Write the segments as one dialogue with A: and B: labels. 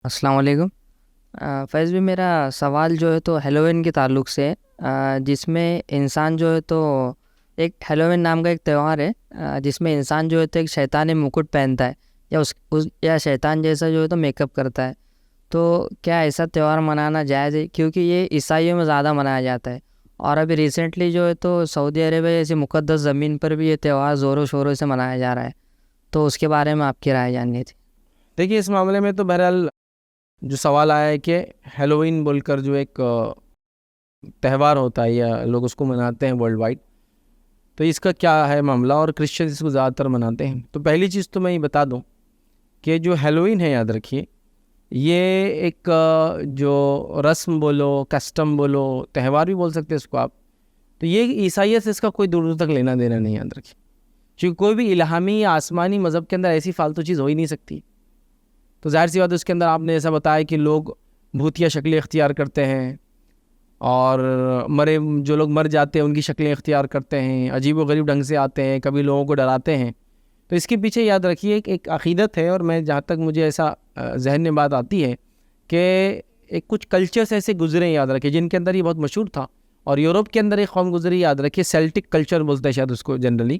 A: السلام علیکم۔ فیض بھی میرا سوال جو ہے تو ہیلووین کے تعلق سے ہے، جس میں انسان جو ہے تو ایک ہیلووین نام کا ایک تہوار ہے، جس میں انسان جو ہے تو ایک شیطانی مکٹ پہنتا ہے یا یا شیطان جیسا جو ہے تو میک اپ کرتا ہے۔ تو کیا ایسا تہوار منانا جائز ہے؟ کیونکہ یہ عیسائیوں میں زیادہ منایا جاتا ہے، اور ابھی ریسنٹلی جو ہے تو سعودی عربیہ جیسی مقدس زمین پر بھی یہ تہوار زوروں شوروں سے منایا جا رہا ہے، تو اس کے بارے میں آپ کی رائے جاننی تھی۔
B: دیکھیے، اس معاملے میں تو بہرحال جو سوال آیا ہے کہ ہیلووین بول کر جو ایک تہوار ہوتا ہے یا لوگ اس کو مناتے ہیں ورلڈ وائڈ، تو اس کا کیا ہے معاملہ، اور کرسچنز اس کو زیادہ تر مناتے ہیں۔ تو پہلی چیز تو میں یہ بتا دوں کہ جو ہیلووین ہے، یاد رکھیے، یہ ایک جو رسم بولو، کسٹم بولو، تہوار بھی بول سکتے ہیں اس کو آپ، تو یہ عیسائیت سے اس کا کوئی دور دور تک لینا دینا نہیں، یاد رکھیے، کیونکہ کوئی بھی الہامی یا آسمانی مذہب کے اندر ایسی فالتو چیز ہو ہی نہیں سکتی۔ تو ظاہر سی بات ہے، اس کے اندر آپ نے ایسا بتایا کہ لوگ بھوتیا شکلیں اختیار کرتے ہیں، اور جو لوگ مر جاتے ہیں ان کی شکلیں اختیار کرتے ہیں، عجیب و غریب ڈھنگ سے آتے ہیں، کبھی لوگوں کو ڈراتے ہیں۔ تو اس کے پیچھے یاد رکھیے ایک عقیدت ہے، اور میں جہاں تک مجھے ایسا ذہن میں بات آتی ہے کہ ایک کچھ کلچرز ایسے گزرے ہیں، یاد رکھیے، جن کے اندر یہ بہت مشہور تھا، اور یورپ کے اندر ایک قوم گزری، یاد رکھیے، سیلٹک کلچر بولتے ہیں شاید اس کو جنرلی،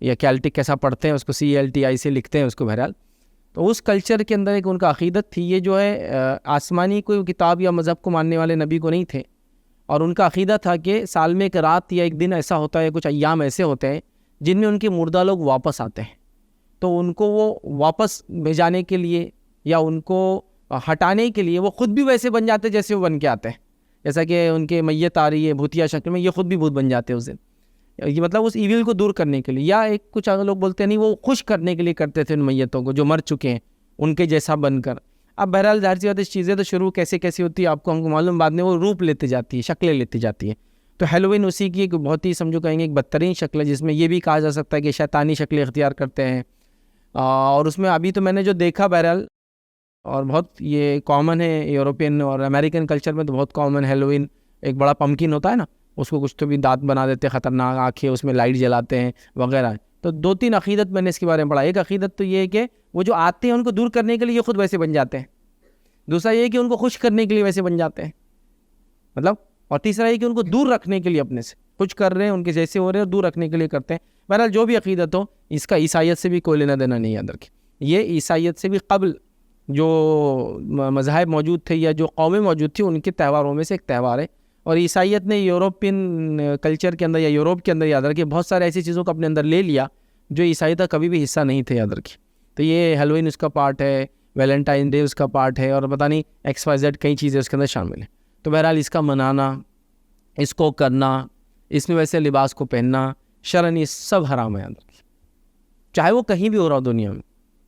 B: یا کیلٹک کیسا پڑھتے ہیں اس کو، CLTI سے لکھتے ہیں اس کو بہرحال۔ تو اس کلچر کے اندر ایک ان کا عقیدت تھی، یہ جو ہے آسمانی کوئی کتاب یا مذہب کو ماننے والے نبی کو نہیں تھے، اور ان کا عقیدہ تھا کہ سال میں ایک رات یا ایک دن ایسا ہوتا ہے، کچھ ایام ایسے ہوتے ہیں جن میں ان کے مردہ لوگ واپس آتے ہیں، تو ان کو وہ واپس بھیجانے کے لیے یا ان کو ہٹانے کے لیے وہ خود بھی ویسے بن جاتے جیسے وہ بن کے آتے ہیں، جیسا کہ ان کے میت آ رہی ہے بھوتیا شکل میں، یہ خود بھی بھوت بن جاتے ہیں اس دن، یہ مطلب اس ایویل کو دور کرنے کے لیے، یا ایک کچھ لوگ بولتے ہیں نہیں، وہ خوش کرنے کے لیے کرتے تھے ان میتوں کو جو مر چکے ہیں ان کے جیسا بن کر۔ اب بہرحال ظاہر سی بات ہے، اس چیزیں تو شروع کیسے ہوتی ہے آپ کو ہم کو معلوم، بعد میں وہ روپ لیتے جاتی ہے، شکلیں لیتی جاتی ہیں۔ تو ہیلووین اسی کی ایک بہت ہی سمجھو کہیں گے ایک بدترین شکل ہے، جس میں یہ بھی کہا جا سکتا ہے کہ شیطانی شکلیں اختیار کرتے ہیں، اور اس میں ابھی تو میں نے جو دیکھا بہرحال، اور بہت یہ کامن ہے یورپین اور امریکن کلچر میں، تو بہت کامن ہیلووین، ایک بڑا پمکن ہوتا ہے نا، اس کو کچھ تو بھی دانت بنا دیتے ہیں، خطرناک آنکھیں، اس میں لائٹ جلاتے ہیں وغیرہ۔ تو 2-3 عقیدت میں نے اس کے بارے میں پڑھا۔ ایک عقیدت تو یہ ہے کہ وہ جو آتے ہیں ان کو دور کرنے کے لیے یہ خود ویسے بن جاتے ہیں، دوسرا یہ ہے کہ ان کو خوش کرنے کے لیے ویسے بن جاتے ہیں، مطلب، اور تیسرا یہ کہ ان کو دور رکھنے کے لیے اپنے سے کچھ کر رہے ہیں، ان کے جیسے ہو رہے ہیں، اور دور رکھنے کے لیے کرتے ہیں۔ بہرحال جو بھی عقیدت ہو، اس کا عیسائیت سے بھی کوئی لینا دینا نہیں، یاد رکھیں، یہ عیسائیت سے بھی قبل جو مذاہب موجود تھے یا جو قومیں موجود تھیں ان کے تہواروں میں سے ایک تہوار ہے، اور عیسائیت نے یورپین کلچر کے اندر یا یورپ کے اندر، یاد رکھیں، بہت سارے ایسی چیزوں کو اپنے اندر لے لیا جو عیسائیت کا کبھی بھی حصہ نہیں تھے، یاد رکھیں۔ تو یہ ہیلووین اس کا پارٹ ہے، ویلنٹائن ڈے اس کا پارٹ ہے، اور پتہ نہیں XYZ کئی چیزیں اس کے اندر شامل ہیں۔ تو بہرحال اس کا منانا، اس کو کرنا، اس میں ویسے لباس کو پہننا، شرعاً یہ سب حرام ہے، یاد رکھیں، چاہے وہ کہیں بھی ہو رہا ہو دنیا میں،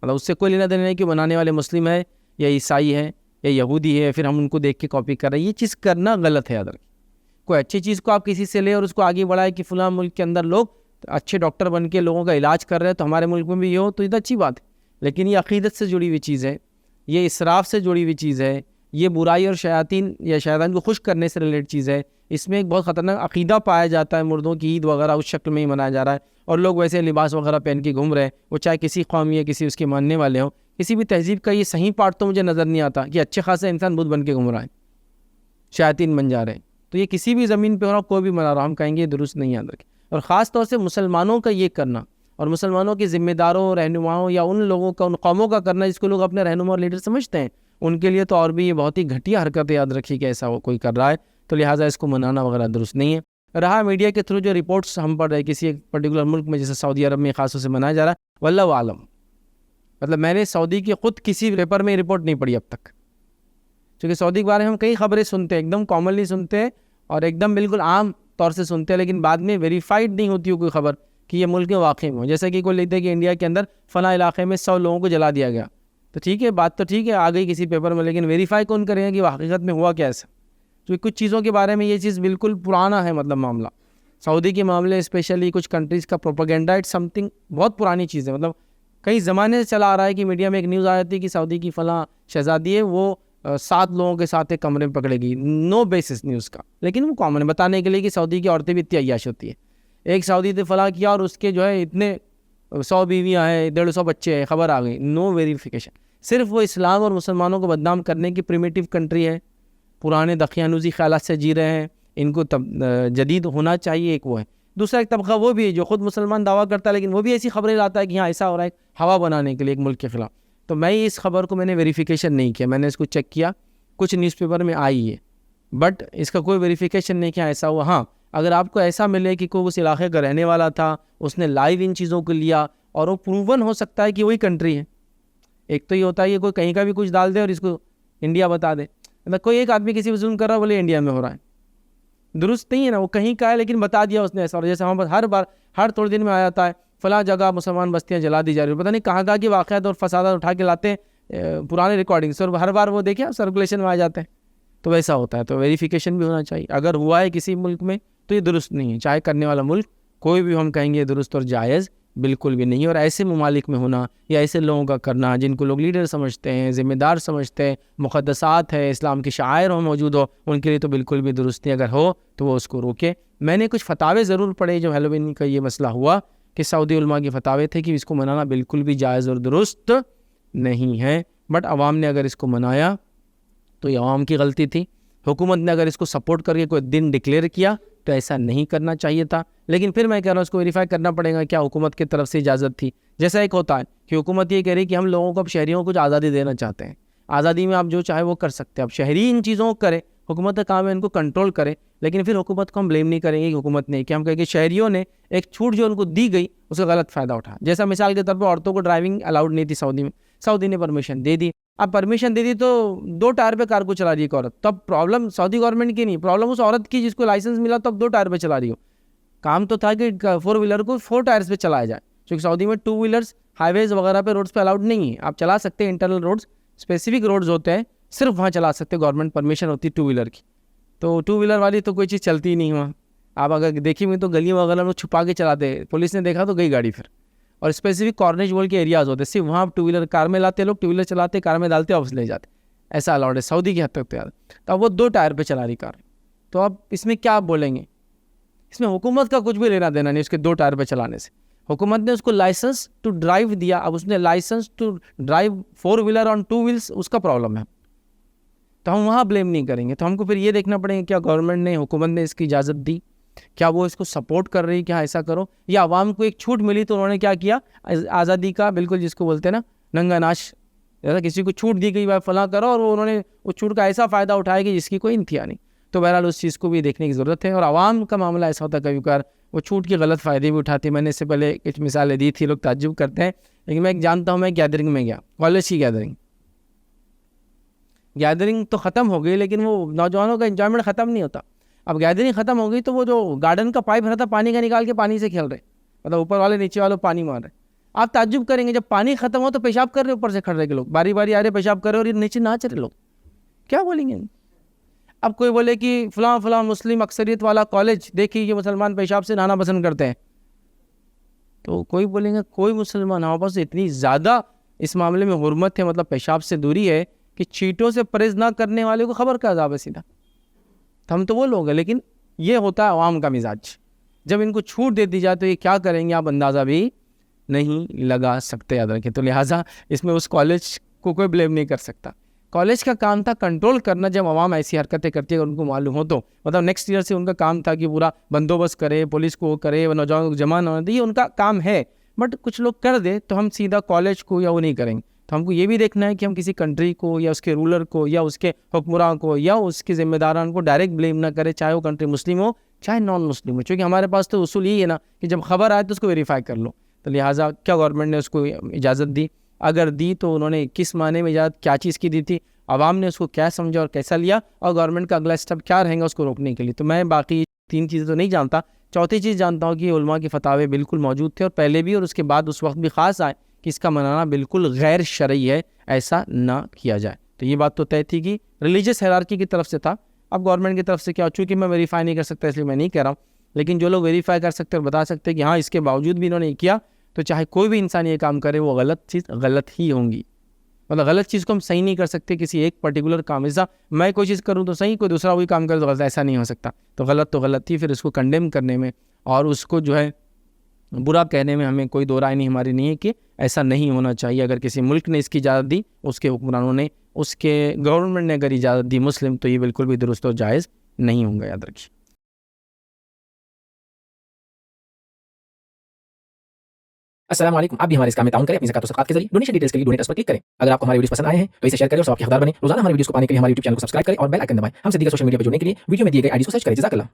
B: مطلب اس سے کوئی لینا دینا نہیں کہ منانے والے مسلم ہے یا عیسائی ہے یا یہودی ہے، پھر ہم ان کو دیکھ کے کاپی کر رہے ہیں، یہ چیز کرنا غلط ہے، یاد رکھیں۔ کوئی اچھی چیز کو آپ کسی سے لے اور اس کو آگے بڑھائے کہ فلاں ملک کے اندر لوگ اچھے ڈاکٹر بن کے لوگوں کا علاج کر رہے ہیں، تو ہمارے ملک میں بھی یہ ہو، تو یہ تو اچھی بات ہے، لیکن یہ عقیدت سے جڑی ہوئی چیز ہے، یہ اسراف سے جڑی ہوئی چیز ہے، یہ برائی اور شیاطین یا شیطان کو خوش کرنے سے ریلیٹ چیز ہے، اس میں ایک بہت خطرناک عقیدہ پایا جاتا ہے، مردوں کی عید وغیرہ اس شکل میں ہی منایا جا رہا ہے، اور لوگ ویسے لباس وغیرہ پہن کے گھوم رہے ہیں، وہ چاہے کسی قوم یا کسی اس کے ماننے والے ہوں، کسی بھی تہذیب کا یہ صحیح پارٹ تو مجھے نظر نہیں آتا کہ اچھے خاصے انسان بدھ بن کے گھوم رہا ہے، شیاطین بن جا رہے ہیں، تو یہ کسی بھی زمین پہ ہو رہا، کوئی بھی منا رہا، ہم کہیں گے درست نہیں، یاد رکھیں۔ اور خاص طور سے مسلمانوں کا یہ کرنا، اور مسلمانوں کے ذمہ داروں، رہنماؤں، یا ان لوگوں کا، ان قوموں کا کرنا جس کو لوگ اپنے رہنما اور لیڈر سمجھتے ہیں، ان کے لیے تو اور بھی یہ بہت ہی گھٹیا حرکت ہے، یاد رکھیے کہ ایسا وہ کوئی کر رہا ہے، تو لہٰذا اس کو منانا وغیرہ درست نہیں ہے۔ رہا میڈیا کے تھرو جو رپورٹس ہم پڑھ رہے ہیں کسی ایک پرٹیکولر ملک میں، جیسے سعودی عرب میں خاص طور سے منایا جا رہا ہے، واللہ عالم، مطلب میں نے سعودی کی خود کسی پیپر میں رپورٹ نہیں پڑھی اب تک، کیونکہ سعودی کے بارے میں ہم کئی خبریں سنتے ہیں، ایک دم کامنلی سنتے ہیں اور ایک دم بالکل عام طور سے سنتے ہیں، لیکن بعد میں ویریفائڈ نہیں ہوتی کوئی خبر کہ یہ ملک میں واقع میں ہو، جیسا کہ کوئی لکھتے ہیں کہ انڈیا کے اندر فلاں علاقے میں 100 لوگوں کو جلا دیا گیا، تو ٹھیک ہے، بات تو ٹھیک ہے، آ گئی کسی پیپر میں، لیکن ویریفائی کون کرے گا کہ وہ حقیقت میں ہوا کیا ایسا؟ کیونکہ کچھ چیزوں کے بارے میں یہ چیز بالکل پرانا ہے، مطلب معاملہ سعودی کے معاملے، اسپیشلی کچھ کنٹریز کا پروپیگنڈا، اٹ سم تھنگ بہت پرانی چیز ہے، مطلب کئی زمانے سے چلا آ رہا ہے کہ میڈیا میں ایک نیوز آ جاتی ہے کہ سعودی کی فلاں شہزادی ہے، وہ 7 لوگوں کے ساتھ ایک کمرے میں پکڑے گی، نو بیسس نیوز کا، لیکن وہ کامن ہے بتانے کے لیے کہ سعودی کی عورتیں بھی اتنی عیاش ہوتی ہیں، ایک سعودی نے فلاں کیا اور اس کے جو ہے اتنے 100 بیویاں ہیں، 150 بچے ہیں، خبر آ گئی، نو ویریفیکیشن۔ صرف وہ اسلام اور مسلمانوں کو بدنام کرنے کی پریمیٹیو کنٹری ہے, پرانے دقیانوسی خیالات سے جی رہے ہیں, ان کو جدید ہونا چاہیے, ایک وہ ہے. دوسرا ایک طبقہ وہ بھی ہے جو خود مسلمان دعویٰ کرتا ہے لیکن وہ بھی ایسی خبریں لاتا ہے کہ ہاں ایسا ہو رہا ہے, ہوا بنانے کے لیے ایک ملک کے خلاف. تو میں اس خبر کو میں نے ویریفیکیشن نہیں کیا, میں نے اس کو چیک کیا, کچھ نیوز پیپر میں آئی ہے بٹ اس کا کوئی ویریفیکیشن نہیں کیا ایسا ہوا. ہاں اگر آپ کو ایسا ملے کہ کوئی اس علاقے کا رہنے والا تھا, اس نے لائیو ان چیزوں کو لیا اور وہ پروون ہو سکتا ہے کہ وہی کنٹری ہے. ایک تو یہ ہوتا ہے یہ کوئی کہیں کا بھی کچھ ڈال دے اور اس کو انڈیا بتا دے, مطلب کوئی ایک آدمی کسی پہ ظلم کر رہا ہے بولے انڈیا میں ہو رہا ہے, درست نہیں ہے نا, وہ کہیں کا ہے لیکن بتا دیا اس نے ایسا. اور جیسے ہم ہر بار ہر تھوڑے دن میں آ جاتا ہے فلاں جگہ مسلمان بستیاں جلا دی جا رہی, پتہ نہیں کہاں کے واقعات اور فسادات اٹھا کے لاتے ہیں پرانے ریکارڈنگس, اور ہر بار وہ دیکھیں سرکولیشن میں آ جاتے ہیں. تو ویسا ہوتا ہے, تو ویریفیکیشن بھی ہونا چاہیے. اگر ہوا ہے کسی ملک میں تو یہ درست نہیں ہے, چاہے کرنے والا ملک کوئی بھی ہم کہیں گے درست اور جائز بالکل بھی نہیں. اور ایسے ممالک میں ہونا یا ایسے لوگوں کا کرنا جن کو لوگ لیڈر سمجھتے ہیں, ذمہ دار سمجھتے ہیں, مقدسات ہے, اسلام کے شعائر ہوں موجود ہو, ان کے لیے تو بالکل بھی درست نہیں. اگر ہو تو وہ اس کو روکے. میں نے کچھ فتاوے ضرور پڑھے جو ہیلووین کا یہ مسئلہ ہوا کہ سعودی علماء کے فتاوے تھے کہ اس کو منانا بالکل بھی جائز اور درست نہیں ہے. بٹ عوام نے اگر اس کو منایا تو یہ عوام کی غلطی تھی. حکومت نے اگر اس کو سپورٹ کر کے کوئی دن ڈکلیئر کیا تو ایسا نہیں کرنا چاہیے تھا. لیکن پھر میں کہہ رہا ہوں اس کو ویریفائی کرنا پڑے گا کیا حکومت کی طرف سے اجازت تھی. جیسا ایک ہوتا ہے کہ حکومت یہ کہہ رہی کہ ہم لوگوں کو اب شہریوں کو کچھ آزادی دینا چاہتے ہیں, آزادی میں آپ جو چاہے وہ کر سکتے ہیں. اب شہری ان چیزوں کو کرے, حکومت کا کام ہے ان کو کنٹرول کرے, لیکن پھر حکومت کو ہم بلیم نہیں کریں گے کہ حکومت نے, کہ ہم کہیں کہ شہریوں نے ایک چھوٹ جو ان کو دی گئی اس کا غلط فائدہ اٹھا. جیسا مثال کے طور پر عورتوں کو ڈرائیونگ الاؤڈ نہیں تھی سعودی میں, سعودی نے پرمیشن دے دی. اب پرمیشن دے دی تو 2 ٹائر پہ کار کو چلا رہی ہے عورت, تب پرابلم سعودی گورنمنٹ کی نہیں, پرابلم اس عورت کی جس کو لائسنس ملا تو اب 2 ٹائر پہ چلا رہی ہو. کام تو تھا کہ 4 ویلر کو 4 ٹائرز پہ چلایا جائے, کیونکہ سعودی میں 2 ویلرز ہائی ویز وغیرہ پہ روڈز پہ الاؤڈ نہیں ہے. آپ چلا سکتے ہیں انٹرنل روڈز, اسپیسیفک روڈز ہوتے ہیں صرف وہاں چلا سکتے, گورنمنٹ پرمیشن ہوتی ہے 2 ویلر کی. تو 2 ویلر والی تو کوئی چیز چلتی ہی نہیں وہاں. آپ اگر دیکھی ہوئی تو گلیوں وغیرہ میں چھپا کے چلاتے, پولیس نے دیکھا تو گئی گاڑی پھر. اور اسپیسیفک کارنیج بول کے ایریاز ہوتے ہیں, صرف وہاں 2 ویلر کار میں لاتے لوگ, 2 ویلر چلاتے کار میں ڈالتے واپس لے جاتے, ایسا الاؤڈ ہے سعودی کی حد تک. تو اب وہ 2 ٹائر پہ چلا رہی کار, تو اب اس میں کیا آپ بولیں گے؟ اس میں حکومت کا کچھ بھی لینا دینا نہیں اس کے 2 ٹائر پہ چلانے سے. حکومت نے اس کو لائسنس ٹو ڈرائیو دیا, اب اس نے licence to drive 4 wheeler on 2 wheels اس کا پرابلم ہے, تو ہم وہاں بلیم نہیں کریں گے. تو ہم کو پھر یہ دیکھنا پڑے گا کیا گورنمنٹ نے, حکومت نے اس کی اجازت دی, کیا وہ اس کو سپورٹ کر رہی ہے کہ ہاں ایسا کرو, یا عوام کو ایک چھوٹ ملی تو انہوں نے کیا کیا, آزادی کا بالکل جس کو بولتے ہیں نا ننگا ناش, جیسا کسی کو چھوٹ دی گئی بھائی فلاں کرو, اور انہوں نے اس چھوٹ کا ایسا فائدہ اٹھایا کہ جس کی کوئی انتہا نہیں. تو بہرحال اس چیز کو بھی دیکھنے کی ضرورت ہے. اور عوام کا معاملہ ایسا ہوتا ہے کبھی کبھار وہ چھوٹ کے غلط فائدے بھی اٹھاتے. میں نے اس سے پہلے کچھ مثالیں دی تھی, لوگ تعجب کرتے ہیں, لیکن میں ایک جانتا ہوں, میں گیدرنگ میں گیا, کالج کی گیدرنگ تو ختم ہو گئی لیکن وہ نوجوانوں کا انجوائمنٹ ختم نہیں ہوتا. اب گیدرنگ ختم ہو گئی تو وہ جو گارڈن کا پائپ رہتا پانی کا نکال کے پانی سے کھیل رہے, مطلب اوپر والے نیچے والے پانی مار رہے. آپ تعجب کریں گے جب پانی ختم ہو تو پیشاب کر رہے اوپر سے کھڑ رہے کے لوگ, باری باری آ رہے پیشاب کر رہے اور یہ نیچے ناچ رہے لوگ, کیا بولیں گے؟ اب کوئی بولے کہ فلاں فلاں مسلم اکثریت والا کالج دیکھیے یہ مسلمان پیشاب سے نہانا پسند کرتے ہیں, تو کوئی بولیں گے کوئی مسلمان ہمارے پاس اتنی زیادہ اس معاملے میں حرمت ہے, مطلب پیشاب سے دوری ہے کہ چیٹوں سے پرہیز نہ کرنے والے کو خبر کا عذاب ہے سیدھا. ہم تو وہ لوگ ہیں, لیکن یہ ہوتا ہے عوام کا مزاج. جب ان کو چھوٹ دے دی جائے تو یہ کیا کریں گے آپ اندازہ بھی نہیں لگا سکتے, یاد رکھیں. تو لہٰذا اس میں اس کالج کو کوئی بلیم نہیں کر سکتا. کالج کا کام تھا کنٹرول کرنا, جب عوام ایسی حرکتیں کرتی ہے اگر ان کو معلوم ہو تو, مطلب نیکسٹ ایئر سے ان کا کام تھا کہ پورا بندوبست کرے, پولیس کو کرے, نوجوانوں کو جمع نہ ہونے دے, یہ ان کا کام ہے. بٹ کچھ لوگ کر دے تو ہم سیدھا کالج کو یا وہ نہیں کریں گے. تو ہم کو یہ بھی دیکھنا ہے کہ ہم کسی کنٹری کو یا اس کے رولر کو یا اس کے حکمراں کو یا اس کے ذمہ داران کو ڈائریکٹ بلیم نہ کرے, چاہے وہ کنٹری مسلم ہو چاہے نان مسلم ہو, کیونکہ ہمارے پاس تو اصول یہی ہے نا کہ جب خبر آئے تو اس کو ویریفائی کر لو. تو لہٰذا کیا گورنمنٹ نے اس کو اجازت دی, اگر دی تو انہوں نے کس معنی میں اجازت کیا چیز کی دی تھی, عوام نے اس کو کیا سمجھا اور کیسا لیا, اور گورنمنٹ کا اگلا اسٹیپ کیا رہے گا اس کو روکنے کے لیے. تو میں باقی 3 چیزیں تو نہیں جانتا, چوتھی چیز جانتا ہوں کہ علماء کے فتاوے بالکل موجود تھے, اور پہلے بھی اور اس کے بعد اس وقت بھی خاص آئے کہ اس کا منانا بالکل غیر شرعی ہے, ایسا نہ کیا جائے. تو یہ بات تو طے تھی کہ ریلیجس ہیرارکی کی طرف سے تھا. اب گورنمنٹ کی طرف سے کیا, چونکہ میں ویریفائی نہیں کر سکتا اس لیے میں نہیں کہہ رہا ہوں, لیکن جو لوگ ویریفائی کر سکتے اور بتا سکتے کہ ہاں اس کے باوجود بھی انہوں نے کیا, تو چاہے کوئی بھی انسان یہ کام کرے وہ غلط چیز غلط ہی ہوں گی. مطلب غلط چیز کو ہم صحیح نہیں کر سکتے کسی ایک پرٹیکولر کام. ایسا میں کوئی چیز کروں تو صحیح, کوئی دوسرا وہی کام کرے تو غلط, ایسا نہیں ہو سکتا. تو غلط ہی, پھر اس کو کنڈیم کرنے میں اور اس کو جو ہے برا کہنے میں ہمیں کوئی دو رائے نہیں ہماری نہیں ہے کہ ایسا نہیں ہونا چاہیے. اگر کسی ملک نے اس کی اجازت دی, اس کے حکمرانوں نے, اس کے گورنمنٹ نے اگر اجازت دی مسلم, تو یہ بالکل بھی درست اور جائز نہیں ہوں گا, یاد رکھیے.
C: السلام علیکم. آپ بھی ہمارے اس کام میں تعاون کریں اپنی زکات و صدقات کے ذریعے. ڈونیشن ڈیٹیلز کے لیے ڈونیٹ پر کلک کریں. اگر آپ کو ہمارے ویڈیوز پسند آئے ہیں تو اسے شیئر کریں اور ثواب کے حقدار بنیں. روزانہ ہمارے ویڈیوز کو پانے کے لیے ہمارے یوٹیوب چینل کو سبسکرائب کریں اور بیل آئکن دبائیں. ہم سے دیگر سوشل میڈیا پر جڑنے کے لیے ویڈیو میں دیے گئے آئی ڈی کو سرچ کریں. جزاک اللہ.